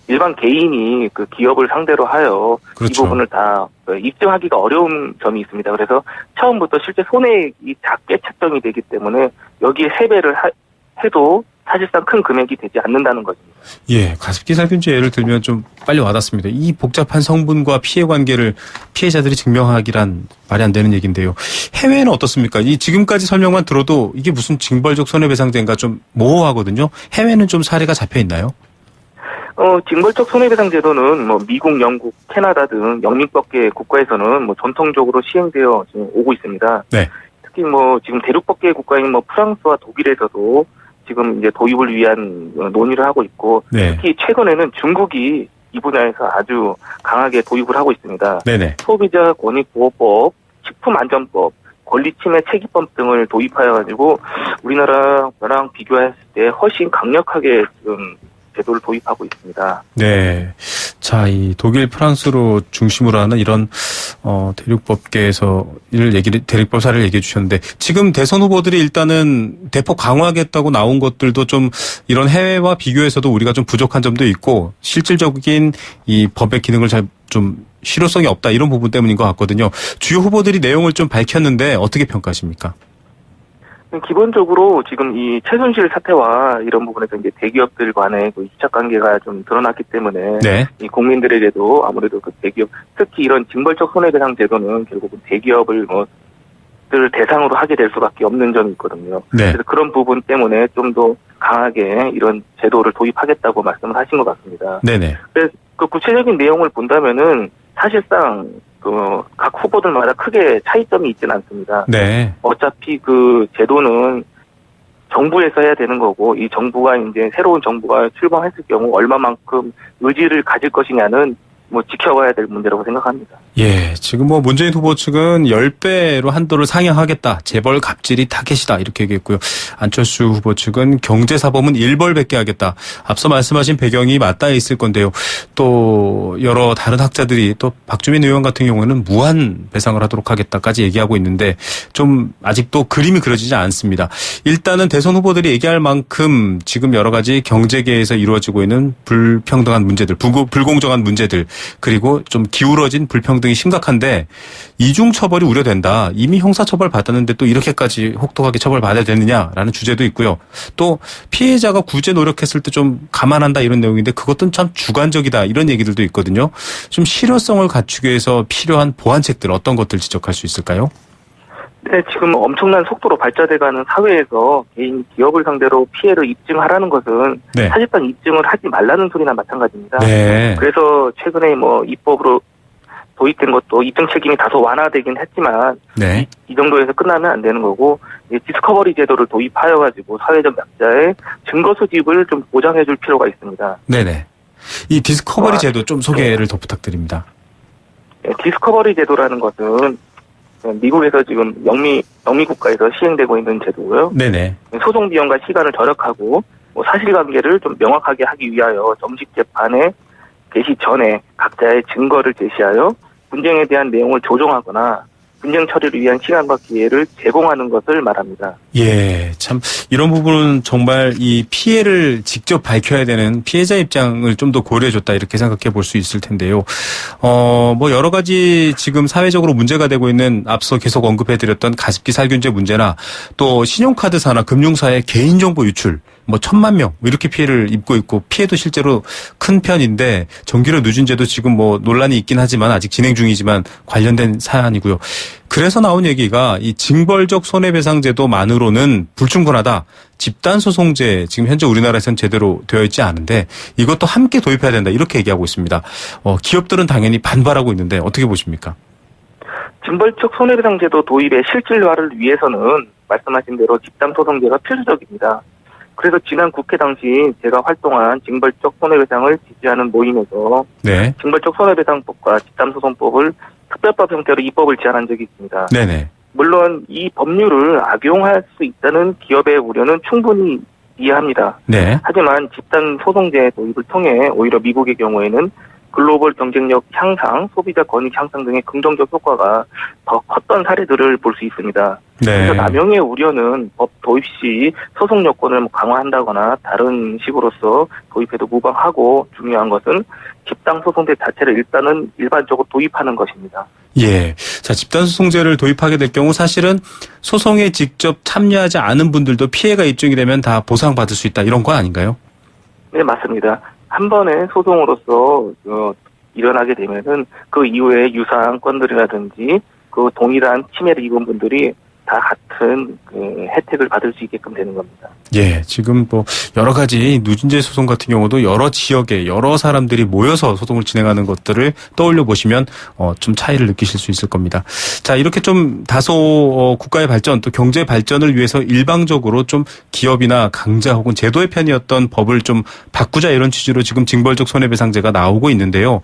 일반 개인이 그 기업을 상대로 하여 그렇죠. 이 부분을 다 입증하기가 어려운 점이 있습니다. 그래서 처음부터 실제 손해액이 작게 책정이 되기 때문에 여기에 세배를 해도 사실상 큰 금액이 되지 않는다는 것입니다. 예, 가습기 살균제 예를 들면 좀 빨리 와닿습니다. 이 복잡한 성분과 피해 관계를 피해자들이 증명하기란 말이 안 되는 얘기인데요. 해외는 어떻습니까? 이 지금까지 설명만 들어도 이게 무슨 징벌적 손해배상제인가 좀 모호하거든요. 해외는 좀 사례가 잡혀 있나요? 징벌적 손해배상 제도는 뭐 미국, 영국, 캐나다 등 영미법계 국가에서는 뭐 전통적으로 시행되어 지금 오고 있습니다. 네. 특히 뭐 지금 대륙법계 국가인 뭐 프랑스와 독일에서도 지금 이제 도입을 위한 논의를 하고 있고, 네. 특히 최근에는 중국이 이 분야에서 아주 강하게 도입을 하고 있습니다. 네네. 소비자 권익보호법, 식품안전법, 권리침해 체계법 등을 도입하여가지고 우리나라랑 비교했을 때 훨씬 강력하게 지금 제도를 도입하고 있습니다. 네. 자, 이 독일, 프랑스로 중심으로 하는 이런 대륙법계에서 대륙법 사례를 얘기해 주셨는데, 지금 대선 후보들이 일단은 대폭 강화하겠다고 나온 것들도 좀 이런 해외와 비교해서도 우리가 좀 부족한 점도 있고, 실질적인 이 법의 기능을 잘 좀 실효성이 없다, 이런 부분 때문인 것 같거든요. 주요 후보들이 내용을 좀 밝혔는데 어떻게 평가하십니까? 기본적으로 지금 이 최순실 사태와 이런 부분에서 이제 대기업들 간의 그 유착 관계가 좀 드러났기 때문에, 네. 이 국민들에게도 아무래도 그 대기업, 특히 이런 징벌적 손해배상 제도는 결국은 대기업을 들 대상으로 하게 될 수밖에 없는 점이 있거든요. 네. 그래서 그런 부분 때문에 좀 더 강하게 이런 제도를 도입하겠다고 말씀을 하신 것 같습니다. 네네. 그래서 그 구체적인 내용을 본다면은 사실상 각 후보들마다 크게 차이점이 있지는 않습니다. 네. 어차피 그 제도는 정부에서 해야 되는 거고, 이 정부가 이제 새로운 정부가 출범했을 경우 얼마만큼 의지를 가질 것이냐는 뭐 지켜봐야 될 문제라고 생각합니다. 예, 지금 뭐 문재인 후보 측은 10배로 한도를 상향하겠다. 재벌 갑질이 타겟이다. 이렇게 얘기했고요. 안철수 후보 측은 경제사범은 1벌100개 하겠다. 앞서 말씀하신 배경이 맞닿아 있을 건데요. 또 여러 다른 학자들이 또 박주민 의원 같은 경우는 무한 배상을 하도록 하겠다까지 얘기하고 있는데 좀 아직도 그림이 그려지지 않습니다. 일단은 대선 후보들이 얘기할 만큼 지금 여러 가지 경제계에서 이루어지고 있는 불평등한 문제들, 불공정한 문제들, 그리고 좀 기울어진 불평등이 심각한데 이중처벌이 우려된다. 이미 형사처벌 받았는데 또 이렇게까지 혹독하게 처벌받아야 되느냐라는 주제도 있고요. 또 피해자가 구제 노력했을 때 좀 감안한다, 이런 내용인데 그것도 참 주관적이다, 이런 얘기들도 있거든요. 좀 실효성을 갖추기 위해서 필요한 보완책들, 어떤 것들 지적할 수 있을까요? 네, 지금 엄청난 속도로 발전돼가는 사회에서 개인 기업을 상대로 피해를 입증하라는 것은 네. 사실상 입증을 하지 말라는 소리나 마찬가지입니다. 네. 그래서 최근에 뭐 입법으로 도입된 것도 입증 책임이 다소 완화되긴 했지만, 네. 이 정도에서 끝나면 안 되는 거고, 디스커버리 제도를 도입하여가지고 사회적 약자의 증거 수집을 좀 보장해줄 필요가 있습니다. 네네. 이 디스커버리 제도 좀 소개를 더 부탁드립니다. 네, 디스커버리 제도라는 것은 미국에서 지금 영미 국가에서 시행되고 있는 제도고요. 네네. 소송 비용과 시간을 절약하고 사실관계를 좀 명확하게 하기 위하여 정식 재판에 개시 전에 각자의 증거를 제시하여 분쟁에 대한 내용을 조정하거나 분쟁 처리를 위한 시간과 기회를 제공하는 것을 말합니다. 예, 참 이런 부분은 정말 이 피해를 직접 밝혀야 되는 피해자 입장을 좀 더 고려해줬다, 이렇게 생각해 볼 수 있을 텐데요. 뭐 여러 가지 지금 사회적으로 문제가 되고 있는, 앞서 계속 언급해드렸던 가습기 살균제 문제나 또 신용카드사나 금융사의 개인정보 유출, 뭐 1,000만 명 이렇게 피해를 입고 있고, 피해도 실제로 큰 편인데 정기료 누진제도 지금 뭐 논란이 있긴 하지만 아직 진행 중이지만 관련된 사안이고요. 그래서 나온 얘기가 이 징벌적 손해배상제도만으로는 불충분하다. 집단소송제 지금 현재 우리나라에서는 제대로 되어 있지 않은데 이것도 함께 도입해야 된다, 이렇게 얘기하고 있습니다. 기업들은 당연히 반발하고 있는데 어떻게 보십니까? 징벌적 손해배상제도 도입의 실질화를 위해서는 말씀하신 대로 집단소송제가 필수적입니다. 그래서 지난 국회 당시 제가 활동한 징벌적 손해배상을 지지하는 모임에서 네. 징벌적 손해배상법과 집단소송법을 특별법 형태로 입법을 제안한 적이 있습니다. 네네. 물론 이 법률을 악용할 수 있다는 기업의 우려는 충분히 이해합니다. 네. 하지만 집단소송제 도입을 통해 오히려 미국의 경우에는 글로벌 경쟁력 향상, 소비자 권익 향상 등의 긍정적 효과가 더 컸던 사례들을 볼 수 있습니다. 네. 그래서 남용의 우려는 법 도입 시 소송 여건을 강화한다거나 다른 식으로서 도입해도 무방하고, 중요한 것은 집단 소송제 자체를 일단은 일반적으로 도입하는 것입니다. 예. 자, 집단소송제를 도입하게 될 경우 사실은 소송에 직접 참여하지 않은 분들도 피해가 입증이 되면 다 보상받을 수 있다, 이런 거 아닌가요? 네, 맞습니다. 한 번의 소송으로서 일어나게 되면은 그 이후에 유사한 건들이라든지 그 동일한 침해를 입은 분들이 다 같은 혜택을 받을 수 있게끔 되는 겁니다. 예, 지금 뭐 여러 가지 누진제 소송 같은 경우도 여러 지역에 여러 사람들이 모여서 소송을 진행하는 것들을 떠올려 보시면 좀 차이를 느끼실 수 있을 겁니다. 자, 이렇게 좀 다소 국가의 발전 또 경제 발전을 위해서 일방적으로 좀 기업이나 강자 혹은 제도의 편이었던 법을 좀 바꾸자, 이런 취지로 지금 징벌적 손해배상제가 나오고 있는데요.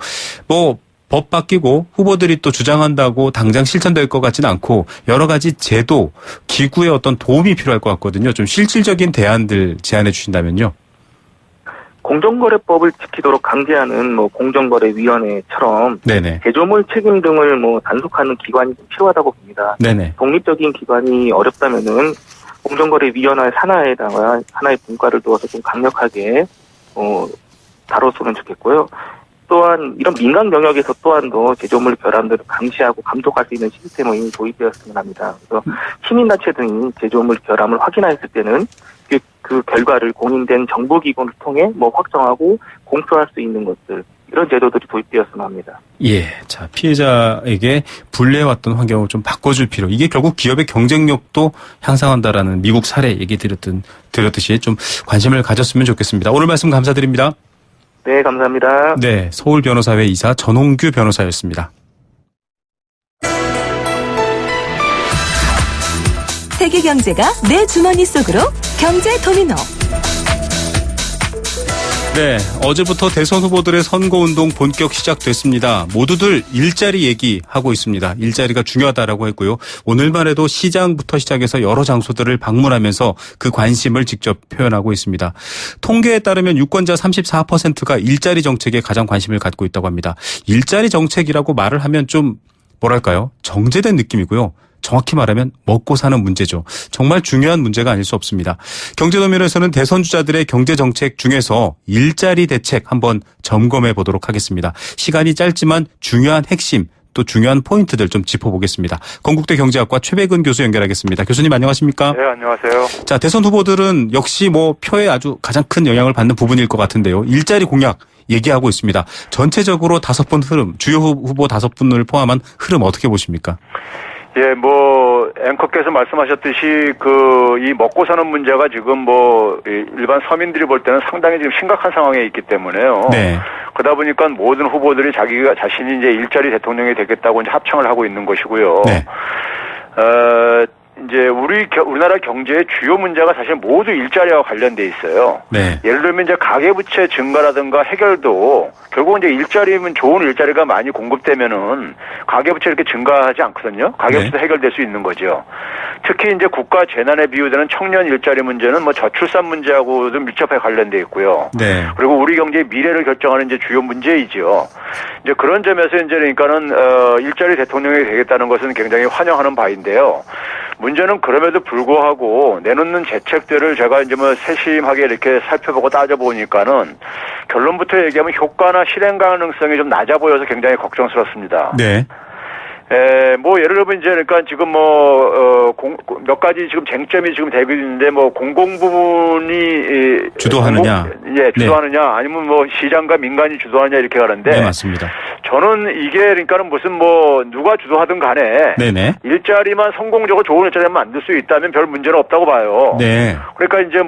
뭐 법 바뀌고 후보들이 또 주장한다고 당장 실천될 것 같지는 않고 여러 가지 제도, 기구의 어떤 도움이 필요할 것 같거든요. 좀 실질적인 대안들 제안해 주신다면요. 공정거래법을 지키도록 강제하는 공정거래위원회처럼 네네. 제조물 책임 등을 단속하는 기관이 좀 필요하다고 봅니다. 네네. 독립적인 기관이 어렵다면은 공정거래위원회 산하에다가 하나의 분과를 두어서 좀 강력하게 다뤘으면 좋겠고요. 또한 이런 민간 영역에서 또한도 제조물 결함들을 감시하고 감독할 수 있는 시스템이 이미 도입되었으면 합니다. 그래서 시민단체 등이 제조물 결함을 확인하였을 때는 그 결과를 공인된 정보기관을 통해 확정하고 공표할 수 있는 것들, 이런 제도들이 도입되었으면 합니다. 예, 자, 피해자에게 불리해왔던 환경을 좀 바꿔줄 필요. 이게 결국 기업의 경쟁력도 향상한다라는 미국 사례 얘기 드렸듯이 좀 관심을 가졌으면 좋겠습니다. 오늘 말씀 감사드립니다. 네, 감사합니다. 네, 서울변호사회 이사 전홍규 변호사였습니다. 세계 경제가 내 주머니 속으로 경제 도미노. 네, 어제부터 대선 후보들의 선거운동 본격 시작됐습니다. 모두들 일자리 얘기하고 있습니다. 일자리가 중요하다라고 했고요. 오늘만 해도 시장부터 시작해서 여러 장소들을 방문하면서 그 관심을 직접 표현하고 있습니다. 통계에 따르면 유권자 34%가 일자리 정책에 가장 관심을 갖고 있다고 합니다. 일자리 정책이라고 말을 하면 좀 뭐랄까요? 정제된 느낌이고요. 정확히 말하면 먹고 사는 문제죠. 정말 중요한 문제가 아닐 수 없습니다. 경제도면에서는 대선 주자들의 경제정책 중에서 일자리 대책 한번 점검해 보도록 하겠습니다. 시간이 짧지만 중요한 핵심 또 중요한 포인트들 좀 짚어보겠습니다. 건국대 경제학과 최백은 교수 연결하겠습니다. 교수님 안녕하십니까? 네, 안녕하세요. 자, 대선 후보들은 역시 표에 아주 가장 큰 영향을 받는 부분일 것 같은데요. 일자리 공약 얘기하고 있습니다. 전체적으로 5분 흐름, 주요 후보 5분을 포함한 흐름 어떻게 보십니까? 예, 앵커께서 말씀하셨듯이 이 먹고 사는 문제가 지금 일반 서민들이 볼 때는 상당히 지금 심각한 상황에 있기 때문에요. 네. 그러다 보니까 모든 후보들이 자신이 이제 일자리 대통령이 되겠다고 이제 합창을 하고 있는 것이고요. 네. 이제 우리나라 경제의 주요 문제가 사실 모두 일자리와 관련돼 있어요. 네. 예를 들면 이제 가계부채 증가라든가 해결도 결국은 이제 일자리면 좋은 일자리가 많이 공급되면은 가계부채 이렇게 증가하지 않거든요. 가계부채도 네. 해결될 수 있는 거죠. 특히 이제 국가 재난에 비유되는 청년 일자리 문제는 저출산 문제하고도 밀접하게 관련돼 있고요. 네. 그리고 우리 경제의 미래를 결정하는 이제 주요 문제이죠. 이제 그런 점에서 이제 그러니까는 일자리 대통령이 되겠다는 것은 굉장히 환영하는 바인데요. 문제는 그럼에도 불구하고 내놓는 대책들을 제가 이제 세심하게 이렇게 살펴보고 따져보니까는 결론부터 얘기하면 효과나 실행 가능성이 좀 낮아 보여서 굉장히 걱정스럽습니다. 네. 예를 들면 이제 그러니까 지금 몇 가지 지금 쟁점이 지금 되고 있는데 공공 부분이 주도하느냐. 주도하느냐 아니면 시장과 민간이 주도하느냐 이렇게 가는데. 네, 맞습니다. 저는 이게 그러니까는 무슨 누가 주도하든 간에. 네네. 일자리만 성공적으로 좋은 일자리만 만들 수 있다면 별 문제는 없다고 봐요. 네. 그러니까 이제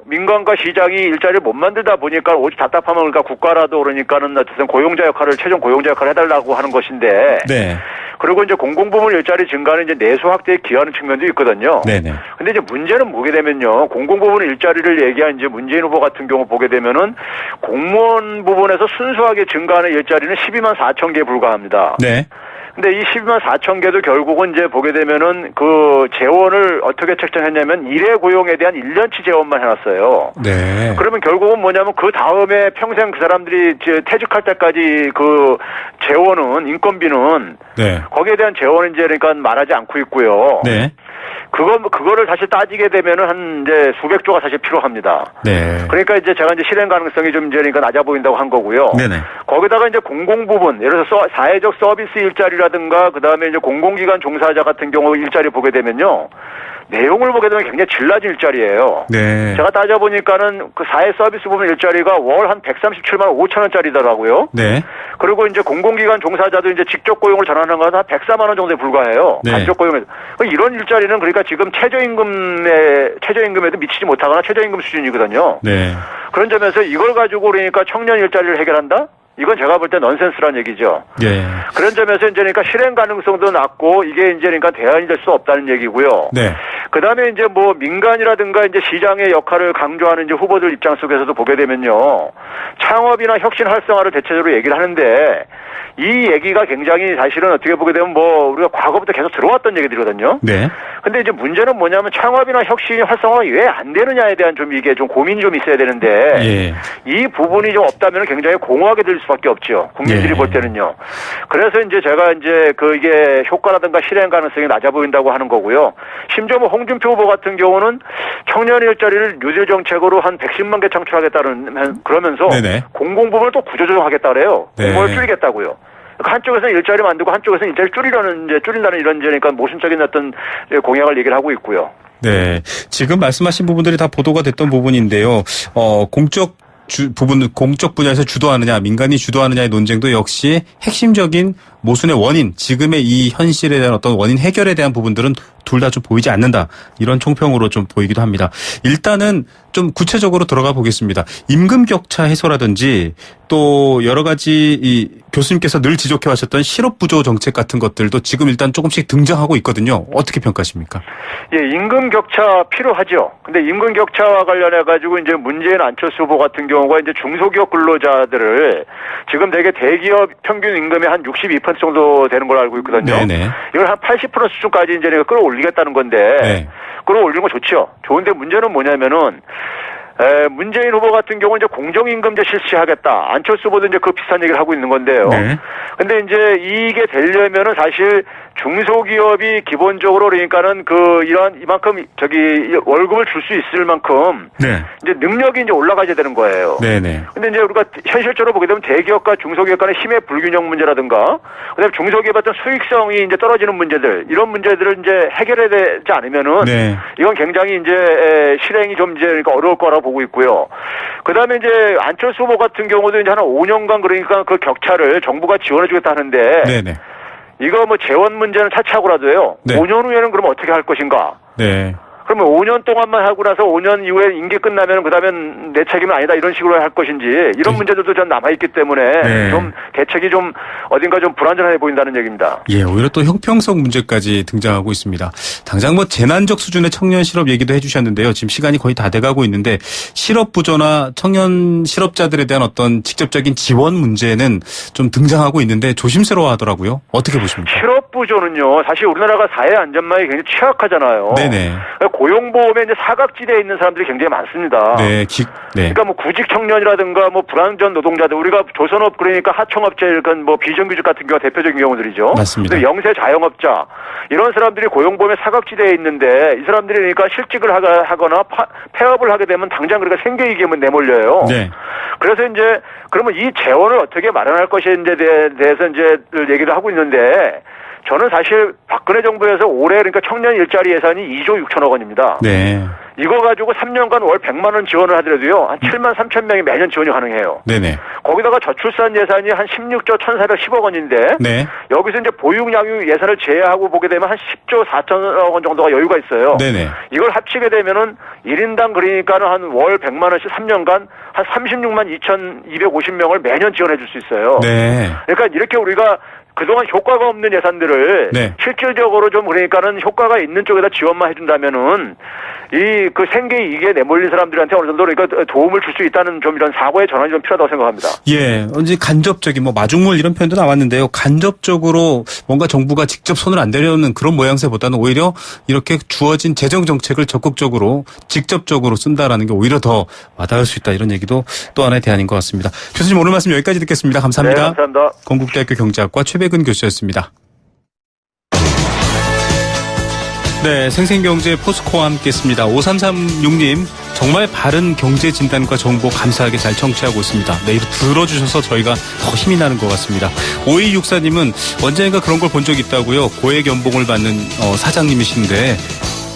민간과 시장이 일자리를 못 만들다 보니까 오직 답답하면 그러니까 국가라도 그러니까는 어쨌든 최종 고용자 역할을 해달라고 하는 것인데. 네. 그리고 이제 공공부문 일자리 증가는 이제 내수 확대에 기여하는 측면도 있거든요. 네네. 근데 이제 문제는 뭐게 되면요. 공공부문 일자리를 얘기한 이제 문재인 후보 같은 경우 보게 되면은 공무원 부분에서 순수하게 증가하는 일자리는 12만 4천 개에 불과합니다. 네. 근데 이 12만 4천 개도 결국은 이제 보게 되면은 그 재원을 어떻게 책정했냐면 일회 고용에 대한 1년치 재원만 해놨어요. 네. 그러면 결국은 뭐냐면 그 다음에 평생 그 사람들이 이제 퇴직할 때까지 그 재원은 인건비는 네. 거기에 대한 재원은 이제 그러니까 말하지 않고 있고요. 네. 그거를 다시 따지게 되면은 한 이제 수백조가 사실 필요합니다. 네. 그러니까 이제 제가 이제 실행 가능성이 좀 이제 그러니까 낮아 보인다고 한 거고요. 네네. 거기다가 이제 공공 부분, 예를 들어서 사회적 서비스 일자리라든가 그다음에 이제 공공기관 종사자 같은 경우 일자리 보게 되면요. 내용을 보게 되면 굉장히 질 낮은 일자리예요. 네. 제가 따져보니까는 그 사회 서비스 부분 일자리가 월 한 137만 5천 원짜리더라고요. 네. 그리고 이제 공공기관 종사자도 이제 직접 고용을 전환한 건 한 104만 원 정도에 불과해요. 네. 간접 고용에. 이런 일자리는 그러니까 지금 최저임금에도 미치지 못하거나 최저임금 수준이거든요. 네. 그런 점에서 이걸 가지고 그러니까 청년 일자리를 해결한다? 이건 제가 볼 때 넌센스란 얘기죠. 예. 그런 점에서 이제 그러니까 실행 가능성도 낮고 이게 이제 그러니까 대안이 될 수 없다는 얘기고요. 네. 그다음에 이제 뭐 민간이라든가 이제 시장의 역할을 강조하는 이제 후보들 입장 속에서도 보게 되면요. 창업이나 혁신 활성화를 대체적으로 얘기를 하는데 이 얘기가 굉장히 사실은 어떻게 보게 되면 뭐 우리가 과거부터 계속 들어왔던 얘기들이거든요. 네. 근데 이제 문제는 뭐냐면 창업이나 혁신 활성화가 왜 안 되느냐에 대한 좀 이게 좀 고민이 좀 있어야 되는데 예. 이 부분이 좀 없다면 굉장히 공허하게 될 수밖에 없죠. 국민들이 예. 볼 때는요. 그래서 이제 제가 이제 그 이게 효과라든가 실행 가능성이 낮아 보인다고 하는 거고요. 심지어 뭐 홍준표 후보 같은 경우는 청년 일자리를 뉴딜 정책으로 한 110만 개 창출하겠다는 그러면서 네네. 공공부문을 또 구조조정하겠다 그래요. 네. 공무원을 줄이겠다고요. 그러니까 한쪽에서는 일자리 만들고 한쪽에서는 일자리 줄인다는 이런 그러니까 모순적인 어떤 공약을 얘기를 하고 있고요. 네. 지금 말씀하신 부분들이 다 보도가 됐던 부분인데요. 공적 분야에서 주도하느냐, 민간이 주도하느냐의 논쟁도 역시 핵심적인 모순의 원인, 지금의 이 현실에 대한 어떤 원인 해결에 대한 부분들은 둘 다 좀 보이지 않는다. 이런 총평으로 좀 보이기도 합니다. 일단은 좀 구체적으로 들어가 보겠습니다. 임금 격차 해소라든지 또 여러 가지 이 교수님께서 늘 지적해 왔었던 실업 부조 정책 같은 것들도 지금 일단 조금씩 등장하고 있거든요. 어떻게 평가하십니까? 예, 임금 격차 필요하죠. 근데 임금 격차와 관련해 가지고 이제 문재인 안철수 후보 같은 경우가 이제 중소기업 근로자들을 지금 되게 대기업 평균 임금의 한 62% 정도 되는 걸로 알고 있거든요. 네네. 이걸 한 80% 수준까지 이제 내가 끌어올리겠다는 건데 네. 끌어올리는 거 좋죠. 좋은데 문제는 뭐냐면은 문재인 후보 같은 경우는 이제 공정임금제 실시하겠다. 안철수 후보도 이제 그 비슷한 얘기를 하고 있는 건데요. 네. 근데 이제 이게 되려면은 사실 중소기업이 기본적으로 그러니까는 이만큼 월급을 줄 수 있을 만큼 네. 이제 능력이 이제 올라가야 되는 거예요. 네네. 근데 이제 우리가 현실적으로 보게 되면 대기업과 중소기업 간의 힘의 불균형 문제라든가 그다음에 중소기업 어떤 수익성이 이제 떨어지는 문제들 이런 문제들을 이제 해결해야 되지 않으면은 네. 이건 굉장히 이제 실행이 좀 이제 그러니까 어려울 거라고 보고 있고요. 그다음에 이제 안철수 후보 같은 경우도 이제 한 5년간 그러니까 그 격차를 정부가 지원해주겠다 하는데 네네. 이거 뭐 재원 문제는 차치하고라도요. 네. 5년 후에는 그럼 어떻게 할 것인가? 네. 그러면 5년 동안만 하고 나서 5년 이후에 임기 끝나면 그다음엔 내 책임은 아니다 이런 식으로 할 것인지 이런 문제들도 전 남아있기 때문에 네. 좀 대책이 좀 어딘가 좀 불안전해 보인다는 얘기입니다. 예, 오히려 또 형평성 문제까지 등장하고 있습니다. 당장 뭐 재난적 수준의 청년 실업 얘기도 해주셨는데요. 지금 시간이 거의 다 돼가고 있는데 실업 부조나 청년 실업자들에 대한 어떤 직접적인 지원 문제는 좀 등장하고 있는데 조심스러워하더라고요. 어떻게 보십니까? 실업 부조는요. 사실 우리나라가 사회 안전망이 굉장히 취약하잖아요. 네네. 고용보험에 이제 사각지대에 있는 사람들이 굉장히 많습니다. 네, 네. 그러니까 뭐 구직 청년이라든가 뭐 불안전 노동자들 우리가 조선업 그러니까 하청업체 뭐 비정규직 같은 경우가 대표적인 경우들이죠. 맞습니다. 영세 자영업자 이런 사람들이 고용보험의 사각지대에 있는데 이 사람들이 그러니까 실직을 하거나 폐업을 하게 되면 당장 그러니까 생계위기에만 내몰려요. 네. 그래서 이제 그러면 이 재원을 어떻게 마련할 것인지에 대해서 이제 얘기를 하고 있는데. 저는 사실 박근혜 정부에서 올해 그러니까 청년 일자리 예산이 2조 6천억 원입니다. 네. 이거 가지고 3년간 월 100만 원 지원을 하더라도요. 한 7만 3천 명이 매년 지원이 가능해요. 네네. 거기다가 저출산 예산이 한 16조 1,410억 원인데 네. 여기서 이제 보육 양육 예산을 제외하고 보게 되면 한 10조 4천억 원 정도가 여유가 있어요. 네네. 이걸 합치게 되면은 1인당 그러니까는 한 월 100만 원씩 3년간 한 36만 2,250명을 매년 지원해 줄 수 있어요. 네. 그러니까 이렇게 우리가 그동안 효과가 없는 예산들을 네. 실질적으로 좀 그러니까는 효과가 있는 쪽에다 지원만 해준다면은 그 생계 이익에 내몰린 사람들한테 어느 정도 그러니까 도움을 줄 수 있다는 좀 이런 사고의 전환이 좀 필요하다고 생각합니다. 예, 언제 간접적인 마중물 이런 표현도 나왔는데요. 간접적으로 뭔가 정부가 직접 손을 안 대려는 그런 모양새보다는 오히려 이렇게 주어진 재정 정책을 적극적으로 직접적으로 쓴다라는 게 오히려 더 와닿을 수 있다 이런 얘기도 또 하나의 대안인 것 같습니다. 교수님 오늘 말씀 여기까지 듣겠습니다. 감사합니다. 네, 감사합니다. 건국대학교 경제학과 최백은 교수였습니다. 네, 생생경제 포스코와 함께했습니다. 5336님 정말 바른 경제 진단과 정보 감사하게 잘 청취하고 있습니다. 네, 이거 들어주셔서 저희가 더 힘이 나는 것 같습니다. 5264님은 언젠가 그런 걸 본 적이 있다고요. 고액 연봉을 받는 사장님이신데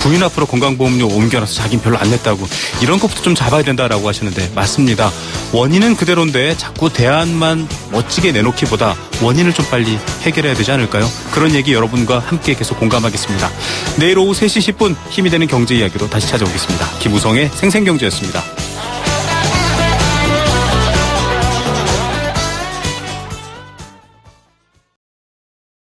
부인 앞으로 건강보험료 옮겨놔서 자기는 별로 안 냈다고. 이런 것부터 좀 잡아야 된다라고 하시는데 맞습니다. 원인은 그대로인데 자꾸 대안만 멋지게 내놓기보다 원인을 좀 빨리 해결해야 되지 않을까요? 그런 얘기 여러분과 함께 계속 공감하겠습니다. 내일 오후 3시 10분 힘이 되는 경제 이야기로 다시 찾아오겠습니다. 김우성의 생생경제였습니다.